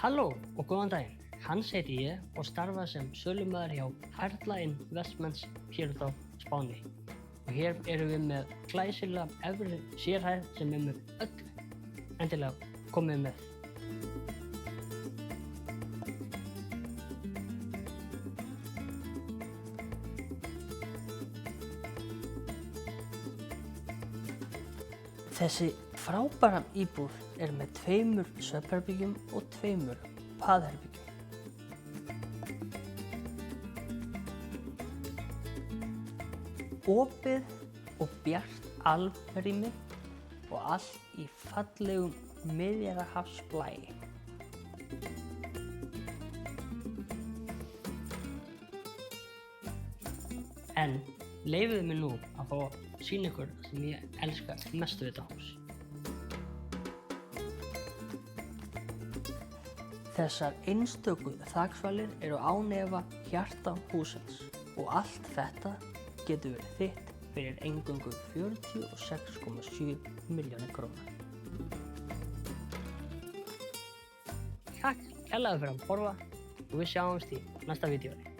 Halló og góðan daginn. Hans heiti ég og starfa sem sölumaður hjá Perla Investments hér á Spáni. Og hér erum við með glæsilega efri sérhæð sem með öllu. Endilega komið með. Þessi frábæra íbúð með 2 svefnherbergjum og 2 baðherbergjum. Opið og bjart alrými og allt í fallegum Miðjarðarhafsblæi. En leyfið mér nú að fá að sýna ykkur sem ég elska mest við þetta hús. Þessar einstöku þaksvalir eru án efa hjarta hússins og allt þetta getur verið þitt fyrir eingöngu 46,7 milljónir króna. Takk kærlega fyrir að horfa og við sjáumst í næsta vídeói.